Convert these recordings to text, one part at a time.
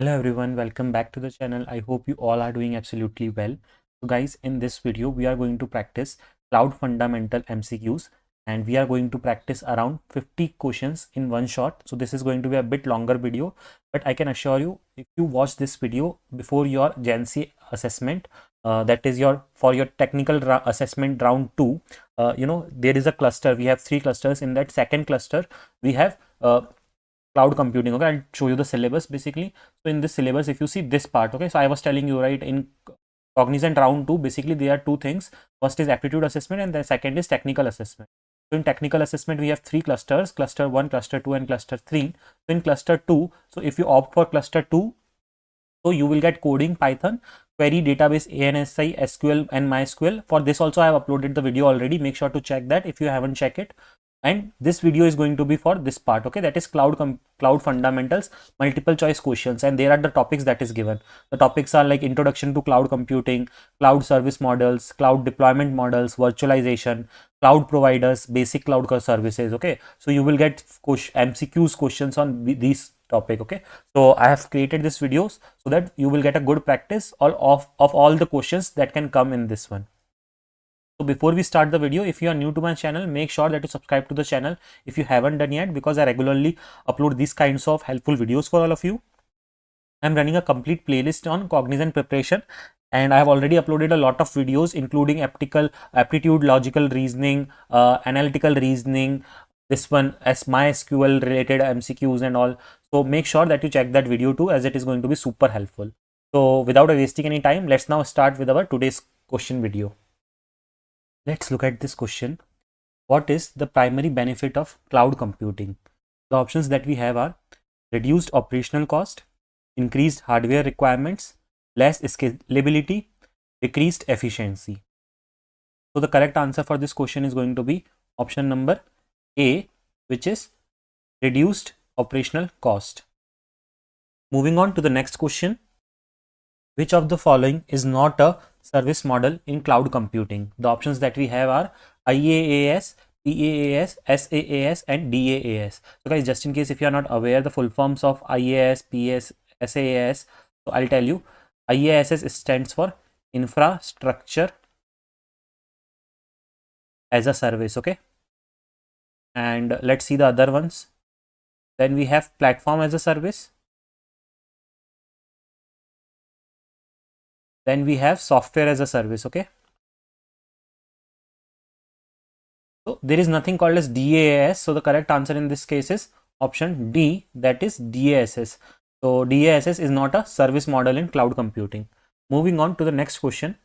Hello everyone, welcome back to the channel. I hope you all are doing absolutely well. So guys, in this video we are going to practice cloud fundamental MCQs and we are going to practice around 50 questions in one shot. So this is going to be a bit longer video, but I can assure you if you watch this video before your GenC assessment, that is for your technical assessment round 2, there is a cluster. We have 3 clusters. In that second cluster we have cloud computing. Okay, I'll show you the syllabus basically. So in this syllabus, if you see this part, okay, so I was telling you, right, in Cognizant round 2, basically there are 2 things. First is aptitude assessment and the second is technical assessment. So in technical assessment we have 3 clusters: cluster 1, cluster 2 and cluster 3. So in cluster 2, so if you opt for cluster 2, so you will get coding, Python, query, database, ANSI, SQL and MySQL. For this also I have uploaded the video already. Make sure to check that if you haven't checked it. And this video is going to be for this part, okay, that is cloud fundamentals, multiple choice questions, and there are the topics that is given. The topics are like introduction to cloud computing, cloud service models, cloud deployment models, virtualization, cloud providers, basic cloud services. Okay, so you will get MCQs questions on these topic. Okay, so I have created these videos so that you will get a good practice of all the questions that can come in this one. So before we start the video, if you are new to my channel, make sure that you subscribe to the channel if you haven't done yet, because I regularly upload these kinds of helpful videos for all of you. I'm running a complete playlist on Cognizant preparation, and I have already uploaded a lot of videos including aptitude, logical reasoning, analytical reasoning, this one as MySQL related MCQs and all. So make sure that you check that video too, as it is going to be super helpful. So without wasting any time, let's now start with our today's question video. Let's look at this question. What is the primary benefit of cloud computing? The options that we have are reduced operational cost, increased hardware requirements, less scalability, decreased efficiency. So the correct answer for this question is going to be option number A, which is reduced operational cost. Moving on to the next question. Which of the following is not a service model in cloud computing? The options that we have are IaaS, PaaS, SaaS and DaaS. So guys, just in case if you are not aware the full forms of IaaS, PaaS, SaaS, so I'll tell you. IaaS stands for infrastructure as a service. Okay, and let's see the other ones. Then we have platform as a service. Then we have software as a service. Okay, so there is nothing called as DaaS. So the correct answer in this case is option D, that is DaaS. So DaaS is not a service model in cloud computing. Moving on to the next question.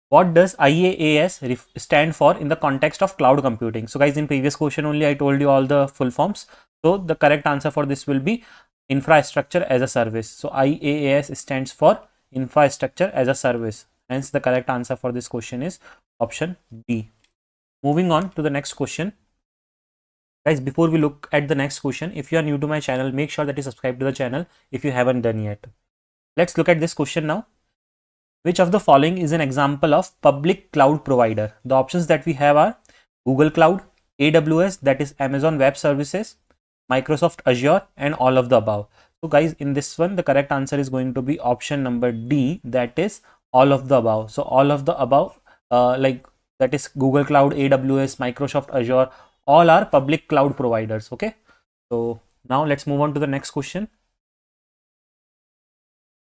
What does IaaS stand for in the context of cloud computing? So guys, in previous question only I told you all the full forms. So the correct answer for this will be infrastructure as a service. So IaaS stands for infrastructure as a service. Hence the correct answer for this question is option B. Moving on to the next question. Guys, before we look at the next question, if you are new to my channel, make sure that you subscribe to the channel if you haven't done yet. Let's look at this question now. Which of the following is an example of public cloud provider? The options that we have are Google Cloud, AWS, that is Amazon Web Services, Microsoft Azure and all of the above. So guys, in this one the correct answer is going to be option number D, that is all of the above. So all of the above, like that is Google Cloud, AWS, Microsoft Azure, all are public cloud providers. Okay, so now let's move on to the next question.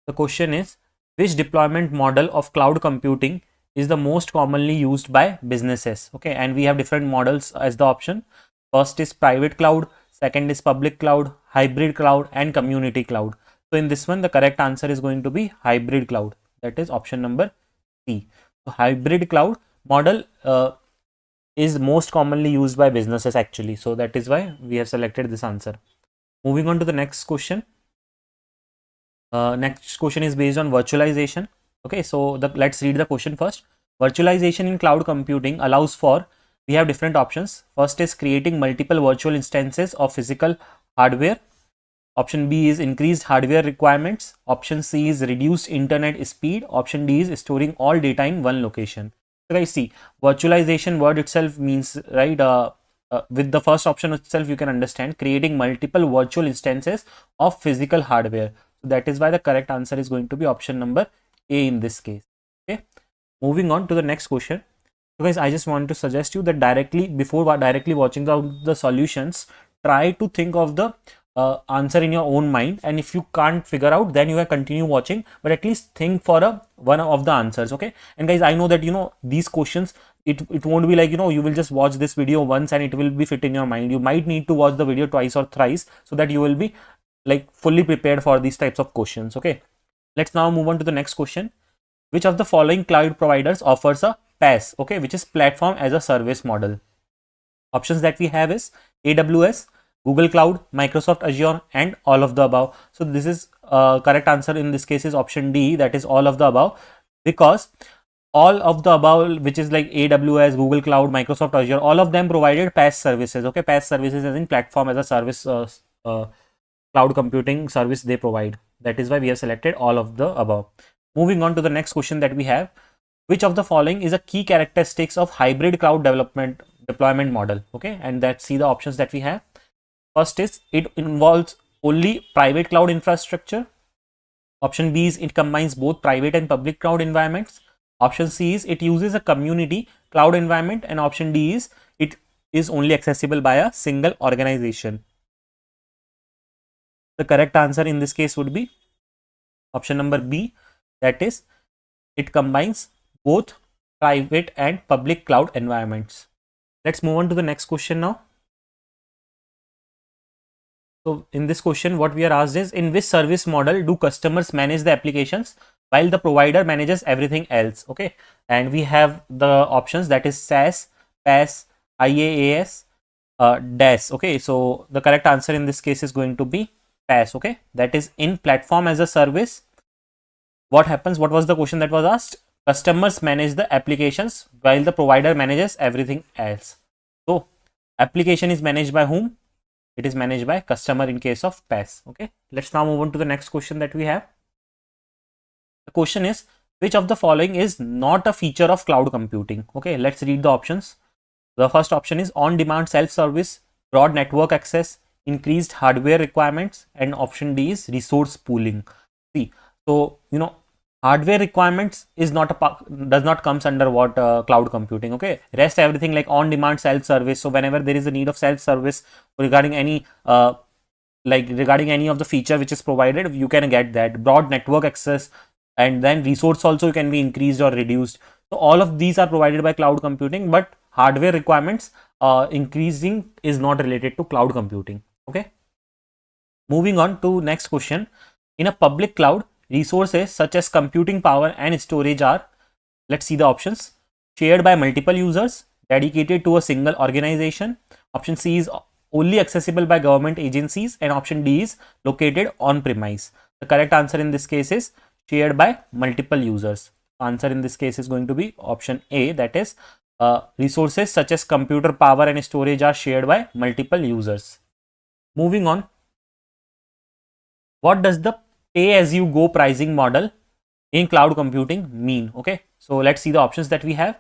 The question is, which deployment model of cloud computing is the most commonly used by businesses? Okay, and we have different models as the option. First is private cloud, second is public cloud, hybrid cloud and community cloud. So in this one the correct answer is going to be hybrid cloud, that is option number C. So hybrid cloud model is most commonly used by businesses actually, so that is why we have selected this answer. Moving on to the next question. Next question is based on virtualization. Okay, so let's read the question first. Virtualization in cloud computing allows for, we have different options. First is creating multiple virtual instances of physical hardware. Option B is increased hardware requirements. Option C is reduced internet speed. Option D is storing all data in one location. So guys, see, virtualization word itself means, right, with the first option itself, you can understand creating multiple virtual instances of physical hardware. So that is why the correct answer is going to be option number A in this case. Okay, moving on to the next question. So guys, I just want to suggest you that before directly watching the solutions, try to think of the answer in your own mind, and if you can't figure out, then you can continue watching, but at least think for one of the answers. Okay, and guys, I know that these questions, it won't be like you will just watch this video once and it will be fit in your mind. You might need to watch the video twice or thrice so that you will be like fully prepared for these types of questions. Okay, let's now move on to the next question. Which of the following cloud providers offers a PaaS, okay, which is platform as a service model? Options that we have is AWS, Google Cloud, Microsoft Azure, and all of the above. So this is correct answer in this case is option D, that is all of the above, because all of the above, which is like AWS, Google Cloud, Microsoft Azure, all of them provided PaaS services. Okay, PaaS services as in platform as a service, cloud computing service they provide. That is why we have selected all of the above. Moving on to the next question that we have. Which of the following is a key characteristics of hybrid cloud deployment model? Okay, and let's see the options that we have. First is it involves only private cloud infrastructure. Option B is it combines both private and public cloud environments. Option C is it uses a community cloud environment, and option D is it is only accessible by a single organization. The correct answer in this case would be option number B, that is it combines both private and public cloud environments. Let's move on to the next question now. So in this question, what we are asked is, in which service model do customers manage the applications while the provider manages everything else? Okay, and we have the options, that is SaaS, PaaS, IaaS, DaaS. Okay, so the correct answer in this case is going to be PaaS. Okay, that is in platform as a service. What happens? What was the question that was asked? Customers manage the applications while the provider manages everything else. So application is managed by whom? It is managed by customer in case of PaaS. Okay, let's now move on to the next question that we have. The question is, which of the following is not a feature of cloud computing? Okay, let's read the options. The first option is on-demand self-service, broad network access, increased hardware requirements, and option D is resource pooling. See, so hardware requirements is does not comes under what cloud computing. Okay, rest everything like on demand self service. So whenever there is a need of self service regarding any of the feature which is provided, you can get that. Broad network access, and then resource also can be increased or reduced. So all of these are provided by cloud computing, but hardware requirements increasing is not related to cloud computing. Okay, moving on to next question. In a public cloud, resources such as computing power and storage are, let's see the options, shared by multiple users, dedicated to a single organization. Option C is only accessible by government agencies, and option D is located on premise. The correct answer in this case is shared by multiple users. Answer in this case is going to be option A, that is resources such as computer power and storage are shared by multiple users. Moving on, what does the pay-as-you-go pricing model in cloud computing mean? Okay, so let's see the options that we have.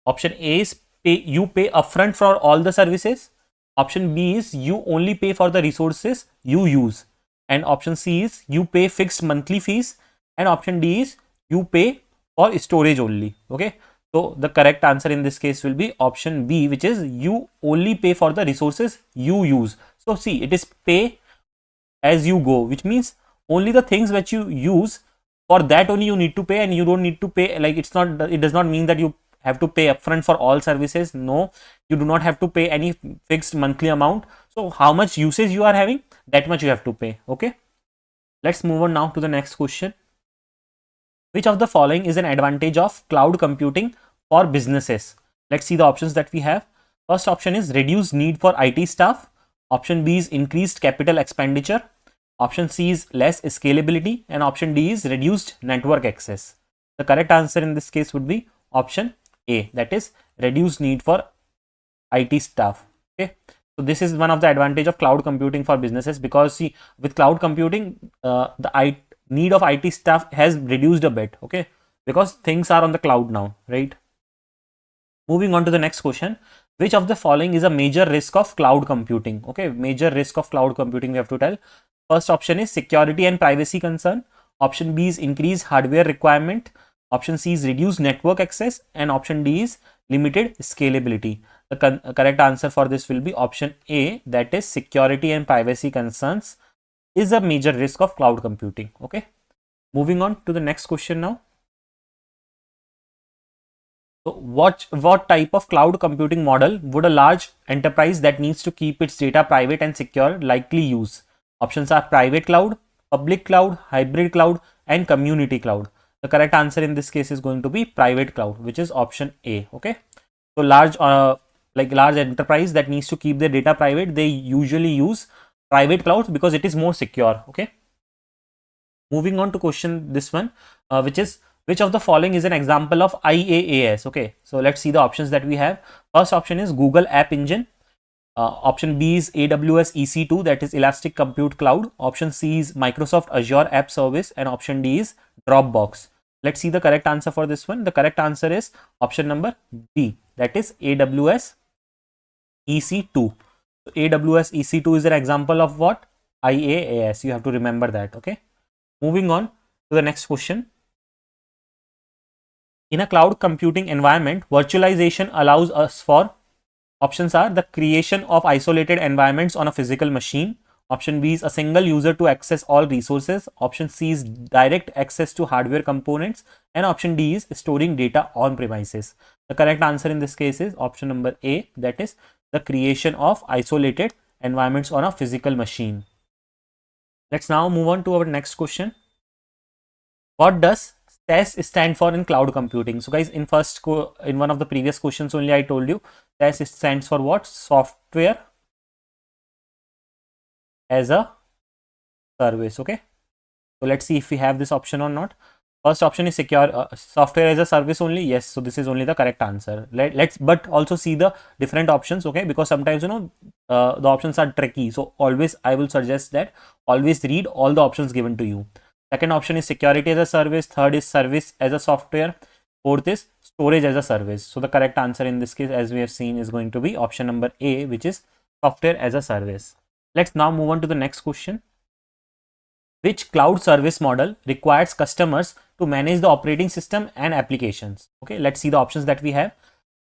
Option A is you pay upfront for all the services. Option B is you only pay for the resources you use, and option C is you pay fixed monthly fees, and option D is you pay for storage only. Okay, so the correct answer in this case will be option B, which is you only pay for the resources you use. So see, it is pay as you go, which means only the things which you use, for that only you need to pay, and you don't need to pay, like it does not mean that you have to pay upfront for all services. No, you do not have to pay any fixed monthly amount. So how much usage you are having, that much you have to pay. Okay, let's move on now to the next question. Which of the following is an advantage of cloud computing for businesses? Let's see the options that we have. First option is reduced need for IT staff. Option B is increased capital expenditure. Option C is less scalability, and option D is reduced network access. The correct answer in this case would be option A, that is reduced need for IT staff. Okay, so this is one of the advantage of cloud computing for businesses, because see, with cloud computing the need of IT staff has reduced a bit. Okay, because things are on the cloud now, right? Moving on to the next question. Which of the following is a major risk of cloud computing? Okay, major risk of cloud computing we have to tell. First option is security and privacy concern. Option B is increased hardware requirement. Option C is reduced network access, and option D is limited scalability. The correct answer for this will be option A, that is security and privacy concerns is a major risk of cloud computing. Okay, moving on to the next question now. So what type of cloud computing model would a large enterprise that needs to keep its data private and secure likely use? Options are private cloud, public cloud, hybrid cloud, and community cloud. The correct answer in this case is going to be private cloud, which is option A. Okay, so large large enterprise that needs to keep their data private, they usually use private clouds because it is more secure. Okay, moving on to question this one, which is which of the following is an example of IaaS? Okay, so let's see the options that we have. First option is Google App Engine. Option B is AWS EC2, that is Elastic Compute Cloud. Option C is Microsoft Azure App Service, and option D is Dropbox. Let's see the correct answer for this one. The correct answer is option number B, that is AWS EC2. So AWS EC2 is an example of what? IaaS. You have to remember that. Okay, moving on to the next question. In a cloud computing environment, virtualization allows us for, options are the creation of isolated environments on a physical machine. Option B is a single user to access all resources. Option C is direct access to hardware components. And option D is storing data on premises. The correct answer in this case is option number A, that is the creation of isolated environments on a physical machine. Let's now move on to our next question. What does SaaS stand for in cloud computing? So guys, in one of the previous questions only I told you SaaS stands for what? Software as a service. Okay, so let's see if we have this option or not. First option is secure software as a service only. Yes, so this is only the correct answer. Let's but also see the different options. Okay, because sometimes the options are tricky, so always I will suggest that always read all the options given to you. Second option is security as a service. Third is service as a software. Fourth is storage as a service. So the correct answer in this case, as we have seen, is going to be option number A, which is software as a service. Let's now move on to the next question. Which cloud service model requires customers to manage the operating system and applications? Okay, let's see the options that we have.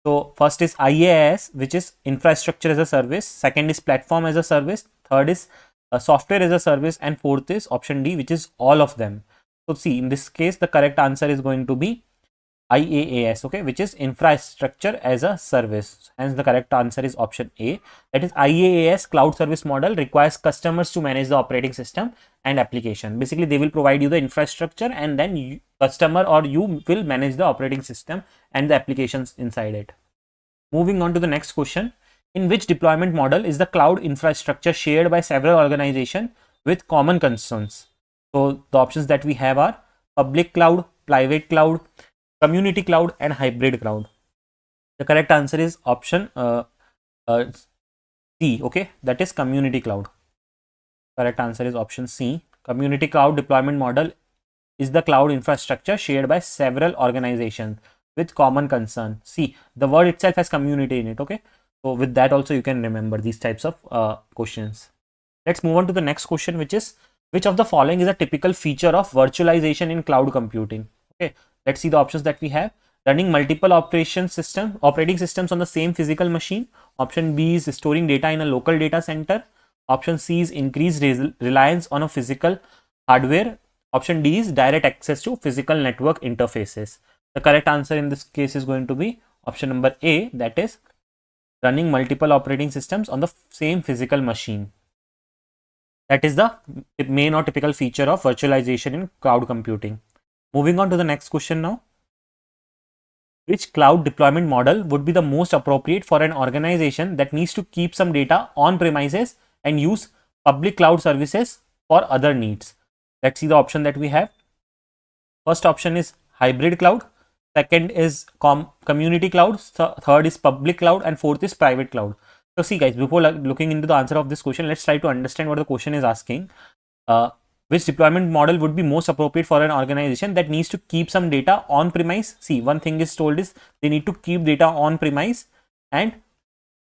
So first is IaaS, which is infrastructure as a service. Second is platform as a service. Third is software as a service, and fourth is option D, which is all of them. So see, in this case the correct answer is going to be IaaS, okay, which is infrastructure as a service. Hence the correct answer is option A, that is IaaS cloud service model requires customers to manage the operating system and application. Basically they will provide you the infrastructure and then customer or you will manage the operating system and the applications inside it. Moving on to the next question. In which deployment model is the cloud infrastructure shared by several organizations with common concerns? So the options that we have are public cloud, private cloud, community cloud, and hybrid cloud. The correct answer is option C, okay, that is community cloud. Correct answer is option C. Community cloud deployment model is the cloud infrastructure shared by several organizations with common concern. See, the word itself has community in it, okay. So with that also you can remember these types of questions. Let's move on to the next question, which is which of the following is a typical feature of virtualization in cloud computing? Okay, let's see the options that we have. Running multiple operating systems on the same physical machine. Option B is storing data in a local data center. Option C is increased reliance on a physical hardware. Option D is direct access to physical network interfaces. The correct answer in this case is going to be option number A, that is running multiple operating systems on the same physical machine. That is the main or typical feature of virtualization in cloud computing. Moving on to the next question now. Which cloud deployment model would be the most appropriate for an organization that needs to keep some data on premises and use public cloud services for other needs? Let's see the option that we have. First option is hybrid cloud. Second is community cloud. Third is public cloud, and fourth is private cloud. So see guys, before looking into the answer of this question, let's try to understand what the question is asking. Which deployment model would be most appropriate for an organization that needs to keep some data on premise? See, one thing is told is they need to keep data on premise and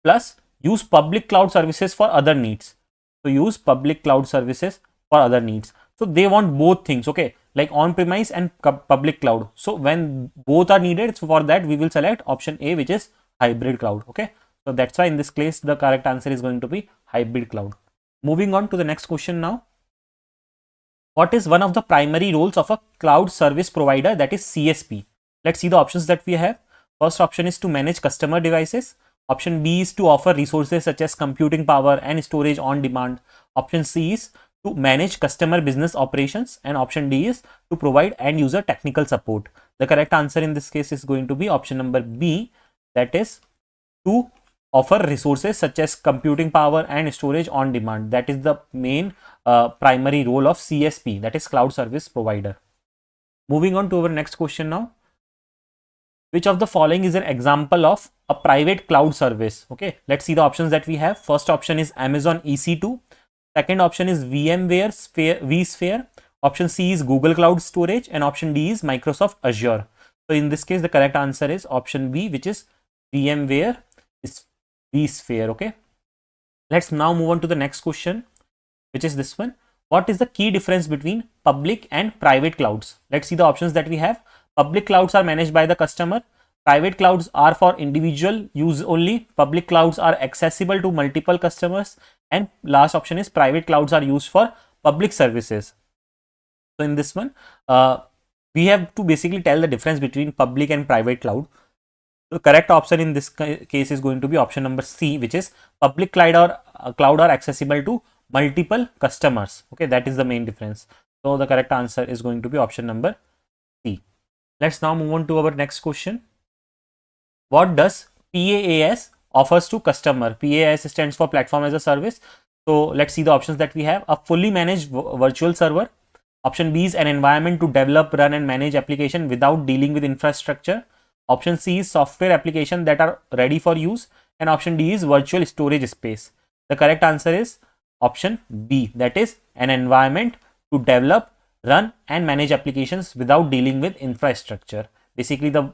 plus use public cloud services for other needs. So use public cloud services for other needs. So they want both things, okay, like on-premise and public cloud. So when both are needed, so for that we will select option A, which is hybrid cloud. Okay, so that's why in this case the correct answer is going to be hybrid cloud. Moving on to the next question now. What is one of the primary roles of a cloud service provider, that is CSP? Let's see the options that we have. First option is to manage customer devices. Option B is to offer resources such as computing power and storage on demand. Option C is to manage customer business operations, and option D is to provide end user technical support. The correct answer in this case is going to be option number B, that is to offer resources such as computing power and storage on demand. That is the main primary role of CSP, that is cloud service provider. Moving on to our next question now. Which of the following is an example of a private cloud service? Okay, let's see the options that we have. First option is Amazon EC2. Second option is VMware vSphere. Option C is Google Cloud Storage, and option D is Microsoft Azure. So in this case, the correct answer is option B, which is VMware vSphere. Okay, let's now move on to the next question, which is this one. What is the key difference between public and private clouds? Let's see the options that we have. Public clouds are managed by the customer. Private clouds are for individual use only. Public clouds are accessible to multiple customers. And last option is private clouds are used for public services. So in this one, we have to basically tell the difference between public and private cloud. The correct option in this case is going to be option number C, which is public cloud are accessible to multiple customers. Okay, that is the main difference. So the correct answer is going to be option number C. Let's now move on to our next question. What does PaaS offers to customer? PaaS stands for platform as a service. So let's see the options that we have. A fully managed virtual server. Option B is an environment to develop, run and manage application without dealing with infrastructure. Option C is software application that are ready for use, and option D is virtual storage space. The correct answer is option B, that is an environment to develop, run and manage applications without dealing with infrastructure. Basically the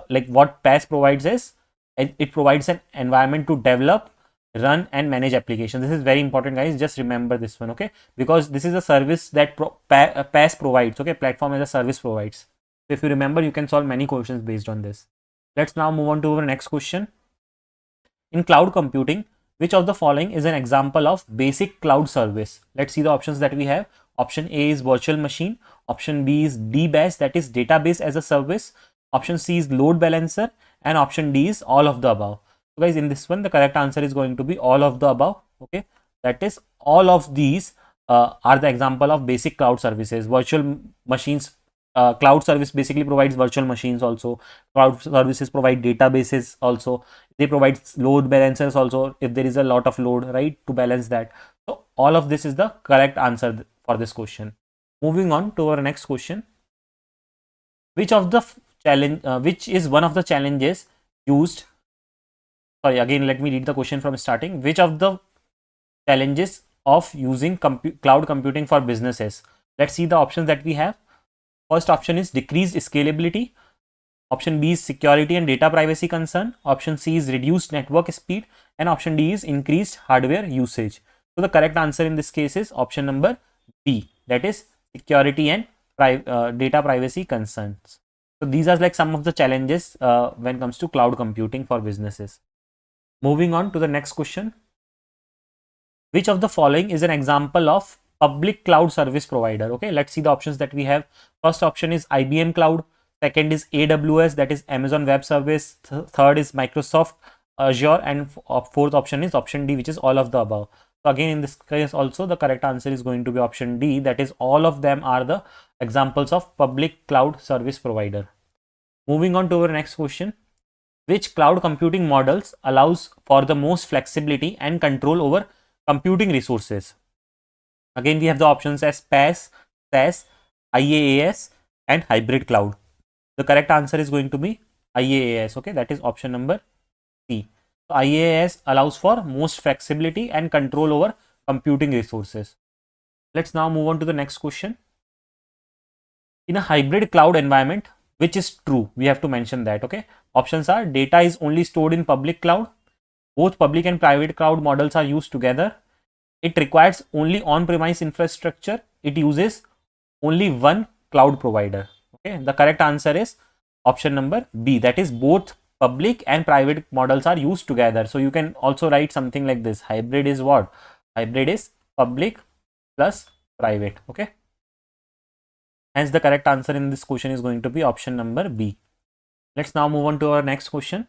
like what PaaS provides is it provides an environment to develop, run and manage applications. This is very important, guys. Just remember this one, okay, because this is a service that PaaS provides. Okay, platform as a service provides. So if you remember, you can solve many questions based on this. Let's now move on to our next question. In cloud computing, which of the following is an example of basic cloud service? Let's see the options that we have. Option A is virtual machine. Option B is DBaaS, that is database as a service. Option C is load balancer, and option D is all of the above. So guys, in this one, the correct answer is going to be all of the above. Okay, that is all of these are the example of basic cloud services. Virtual machines, cloud service basically provides virtual machines also. Cloud services provide databases also. They provide load balancers also if there is a lot of load, right, to balance that. So all of this is the correct answer for this question. Moving on to our next question. Which of the which is one of the challenges used? Sorry, again, let me read the question from starting. Which of the challenges of using cloud computing for businesses? Let's see the options that we have. First option is decreased scalability. Option B is security and data privacy concern. Option C is reduced network speed, and option D is increased hardware usage. So the correct answer in this case is option number B, that is security and data privacy concerns. So these are like some of the challenges when it comes to cloud computing for businesses. Moving on to the next question. Which of the following is an example of public cloud service provider? Okay, let's see the options that we have. First option is IBM Cloud. Second is AWS, that is Amazon Web Service. Third is Microsoft Azure, and fourth option is option D, which is all of the above. So again, in this case also the correct answer is going to be option D, that is all of them are the examples of public cloud service provider. Moving on to our next question. Which cloud computing models allows for the most flexibility and control over computing resources? Again, we have the options as PaaS, SaaS, IaaS and hybrid cloud. The correct answer is going to be IaaS. Okay, that is option number C. So IaaS allows for most flexibility and control over computing resources. Let's now move on to the next question. In a hybrid cloud environment, which is true? We have to mention that. Okay, options are data is only stored in public cloud, Both public and private cloud models are used together. It requires only on-premise infrastructure. It uses only one cloud provider. Okay, the correct answer is option number B, that is both public and private models are used together. So you can also write something like this: hybrid is what? Hybrid is public plus private. Okay, hence the correct answer in this question is going to be option number B. Let's now move on to our next question.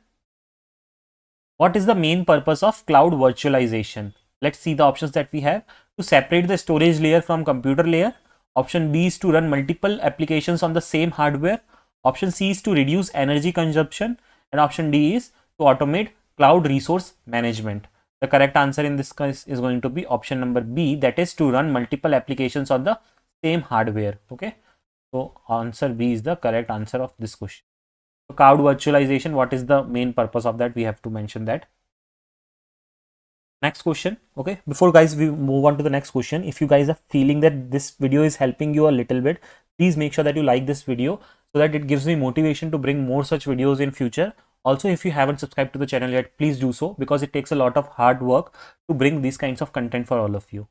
What is the main purpose of cloud virtualization? Let's see the options that we have. To separate the storage layer from computer layer. Option B is to run multiple applications on the same hardware. Option C is to reduce energy consumption. And option D is to automate cloud resource management. The correct answer in this case is going to be option number B, that is to run multiple applications on the same hardware. Okay, so answer B is the correct answer of this question. So cloud virtualization, what is the main purpose of that? We have to mention that. Next question. Okay, before guys we move on to the next question, if you guys are feeling that this video is helping you a little bit, please make sure that you like this video so that it gives me motivation to bring more such videos in future. Also, if you haven't subscribed to the channel yet, please do so, because it takes a lot of hard work to bring these kinds of content for all of you.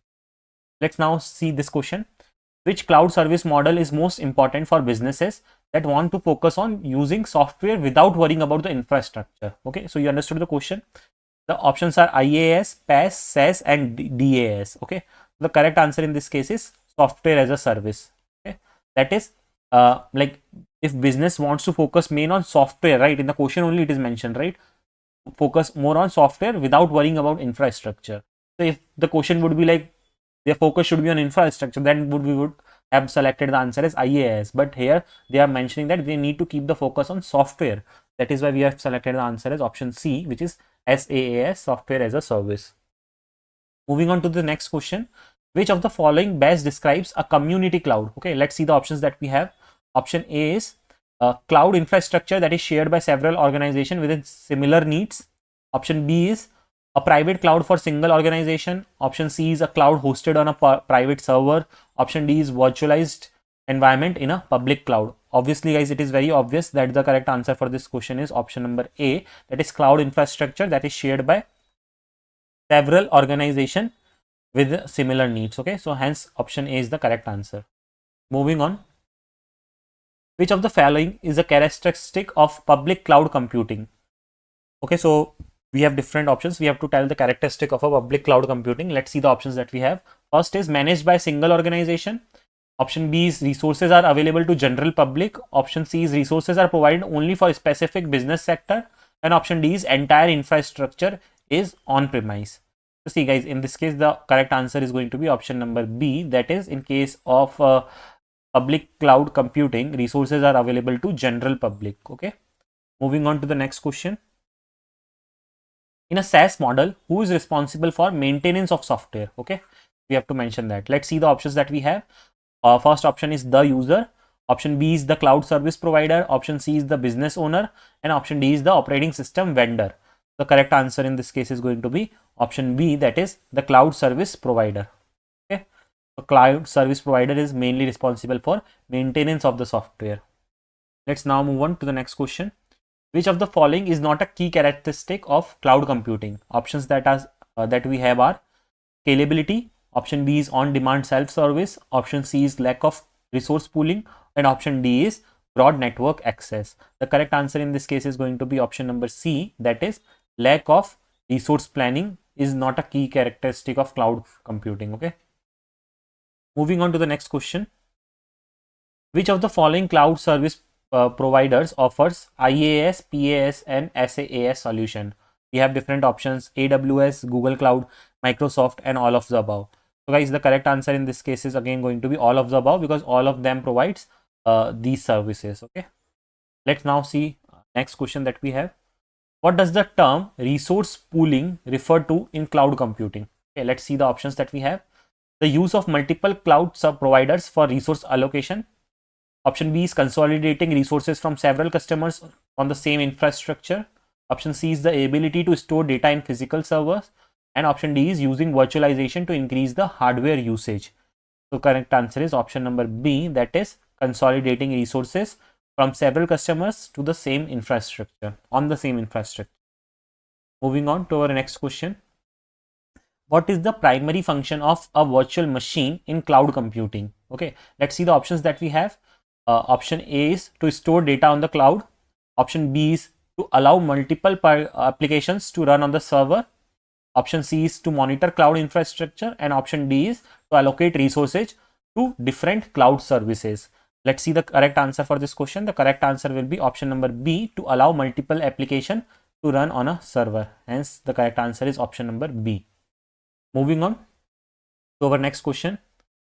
Let's now see this question. Which cloud service model is most important for businesses that want to focus on using software without worrying about the infrastructure? Okay, so you understood the question. The options are IaaS, PaaS, SaaS and DaaS. Okay, the correct answer in this case is software as a service. Okay, that is like if business wants to focus main on software, right? In the question only it is mentioned, right? Focus more on software without worrying about infrastructure. So if the question would be like their focus should be on infrastructure, then we would have selected the answer as IaaS. But here they are mentioning that they need to keep the focus on software. That is why we have selected the answer as option C, which is SaaS, software as a service. Moving on to the next question. Which of the following best describes a community cloud? Okay, let's see the options that we have. Option A is cloud infrastructure that is shared by several organizations with similar needs. Option B is a private cloud for single organization. Option C is a cloud hosted on a private server. Option D is virtualized environment in a public cloud. Obviously guys, it is very obvious that the correct answer for this question is option number A, that is cloud infrastructure that is shared by several organizations with similar needs. Okay, so hence option A is the correct answer. Moving on. Which of the following is a characteristic of public cloud computing? Okay, so we have different options. We have to tell the characteristic of a public cloud computing. Let's see the options that we have. First is managed by a single organization. Option B is resources are available to general public. Option C is resources are provided only for a specific business sector. And option D is entire infrastructure is on premise. So see guys, in this case the correct answer is going to be option number B, that is in case of public cloud computing, resources are available to general public. Okay, moving on to the next question. In a SaaS model, who is responsible for maintenance of software? Okay, we have to mention that. Let's see the options that we have. First option is the user. Option B is the cloud service provider. Option C is the business owner. And option D is the operating system vendor. The correct answer in this case is going to be option B, that is the cloud service provider. Okay, the cloud service provider is mainly responsible for maintenance of the software. Let's now move on to the next question. Which of the following is not a key characteristic of cloud computing? Options that we have are scalability. Option B is on-demand self-service. Option C is lack of resource pooling. And option D is broad network access. The correct answer in this case is going to be option number C, that is lack of resource planning is not a key characteristic of cloud computing. Okay. Moving on to the next question. Which of the following cloud service providers offers IaaS, PaaS and SaaS solution? We have different options: AWS, Google Cloud, Microsoft and all of the above. So guys, the correct answer in this case is again going to be all of the above, because all of them provides these services. Okay, let's now see next question that we have. What does the term resource pooling refer to in cloud computing? Okay, let's see the options that we have. The use of multiple cloud sub providers for resource allocation. Option B is consolidating resources from several customers on the same infrastructure. Option C is the ability to store data in physical servers. And option D is using virtualization to increase the hardware usage. So correct answer is option number B, that is consolidating resources from several customers to the same infrastructure, on the same infrastructure. Moving on to our next question. What is the primary function of a virtual machine in cloud computing? Okay, let's see the options that we have. Option A is to store data on the cloud. Option B is to allow multiple applications to run on the server. Option C is to monitor cloud infrastructure, and option D is to allocate resources to different cloud services. Let's see the correct answer for this question. The correct answer will be option number B, to allow multiple application to run on a server. Hence, the correct answer is option number B. Moving on to our next question.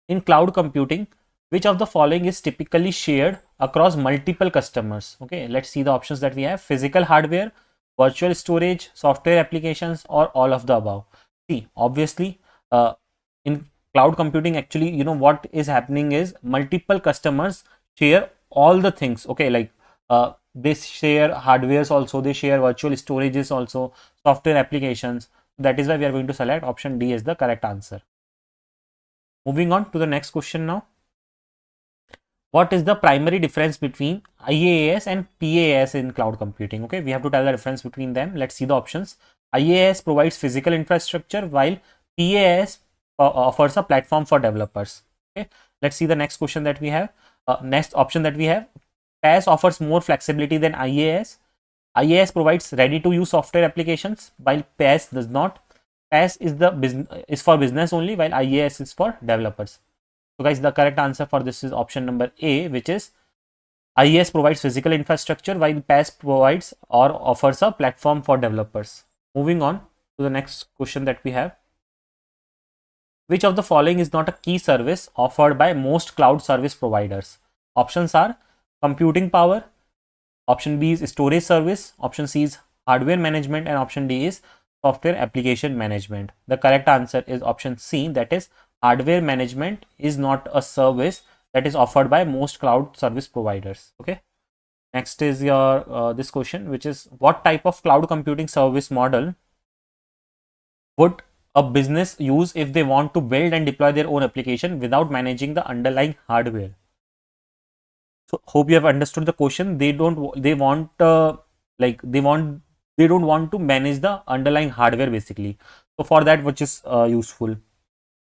In cloud computing, which of the following is typically shared across multiple customers? Okay, let's see the options that we have. Physical hardware, virtual storage, software applications, or all of the above. See, obviously, in cloud computing, actually, what is happening is multiple customers share all the things. Okay, like they share hardwares also, they share virtual storages also, software applications. That is why we are going to select option D as the correct answer. Moving on to the next question now. What is the primary difference between IaaS and PaaS in cloud computing? Okay, we have to tell the difference between them. Let's see the options. IaaS provides physical infrastructure, while PaaS offers a platform for developers. Okay, let's see the next question that we have. Next option that we have. PaaS offers more flexibility than IaaS. IaaS provides ready-to-use software applications, while PaaS does not. PaaS is for business only, while IaaS is for developers. So guys, the correct answer for this is option number A, which is IaaS provides physical infrastructure, while PaaS provides or offers a platform for developers. Moving on to the next question that we have. Which of the following is not a key service offered by most cloud service providers? Options are computing power, option B is storage service, option C is hardware management, and option D is software application management. The correct answer is option C, that is hardware management is not a service that is offered by most cloud service providers. Okay. Next is your this question, which is what type of cloud computing service model would a business use if they want to build and deploy their own application without managing the underlying hardware? So hope you have understood the question. They don't want to manage the underlying hardware basically. So for that, which is useful,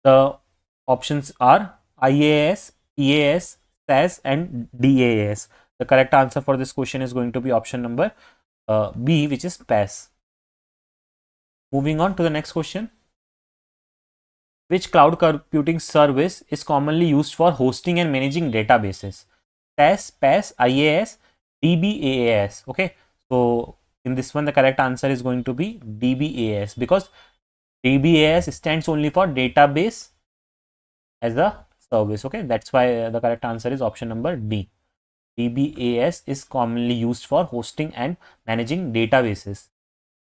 the options are IaaS, PaaS, SaaS, and DaaS. The correct answer for this question is going to be option number B, which is PaaS. Moving on to the next question. Which cloud computing service is commonly used for hosting and managing databases? SaaS, PaaS, IaaS, DBaaS. Okay, so in this one, the correct answer is going to be DBaaS, because DBaaS stands only for database as a service. Okay, that's why the correct answer is option number D. DBaaS is commonly used for hosting and managing databases.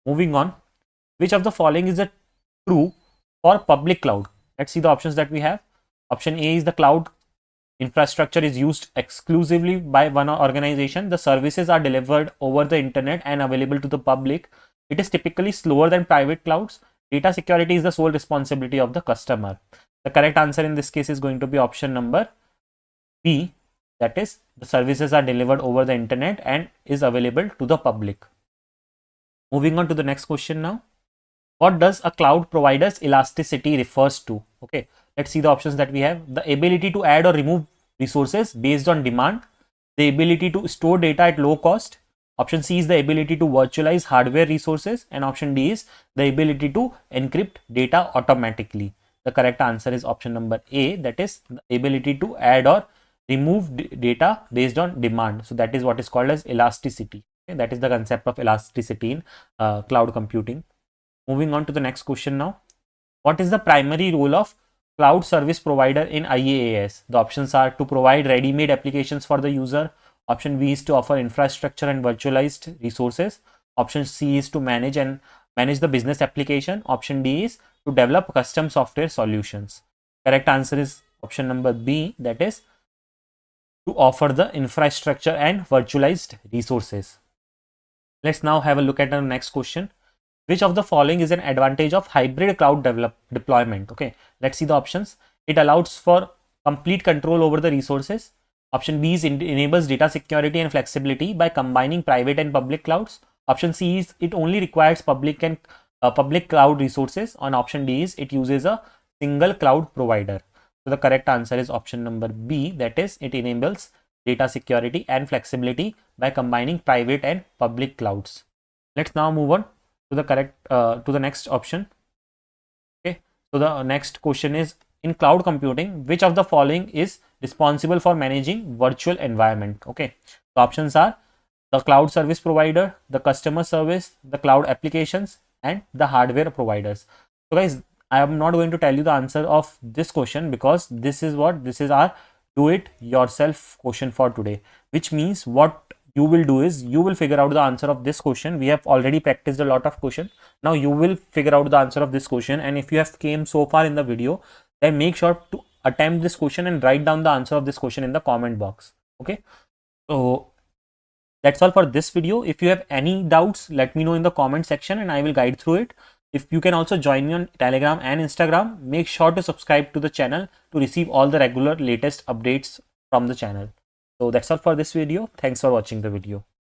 Moving on, which of the following is true for public cloud? Let's see the options that we have. Option A is the cloud infrastructure is used exclusively by one organization. The services are delivered over the internet and available to the public. It is typically slower than private clouds. Data security is the sole responsibility of the customer. The correct answer in this case is going to be option number B, that is the services are delivered over the internet and is available to the public. Moving on to the next question now. What does a cloud provider's elasticity refers to? Okay, let's see the options that we have. The ability to add or remove resources based on demand, the ability to store data at low cost. Option C is the ability to virtualize hardware resources, and option D is the ability to encrypt data automatically. The correct answer is option number A, that is the ability to add or remove data based on demand. So that is what is called as elasticity. Okay, that is the concept of elasticity in cloud computing. Moving on to the next question now. What is the primary role of cloud service provider in IaaS? The options are to provide ready-made applications for the user. Option B is to offer infrastructure and virtualized resources. Option C is to manage the business application. Option D is to develop custom software solutions. Correct answer is option number B, that is to offer the infrastructure and virtualized resources. Let's now have a look at our next question. Which of the following is an advantage of hybrid cloud deployment? Okay, let's see the options. It allows for complete control over the resources. Option B is enables data security and flexibility by combining private and public clouds. Option C is it only requires public and public cloud resources. On option D is it uses a single cloud provider. So the correct answer is option number B, that is it enables data security and flexibility by combining private and public clouds. Let's now move on to the to the next option. Okay, so the next question is, in cloud computing, which of the following is responsible for managing virtual environment? Okay, the options are the cloud service provider, the customer service, the cloud applications, and the hardware providers. So guys, I am not going to tell you the answer of this question because this is our do it yourself question for today, which means what you will do is you will figure out the answer of this question. We have already practiced a lot of questions. Now you will figure out the answer of this question, and if you have came so far in the video, then make sure to attempt this question and write down the answer of this question in the comment box. Okay, so that's all for this video. If you have any doubts, let me know in the comment section and I will guide through it. If you can also join me on Telegram and Instagram, make sure to subscribe to the channel to receive all the regular latest updates from the channel. So that's all for this video. Thanks for watching the video.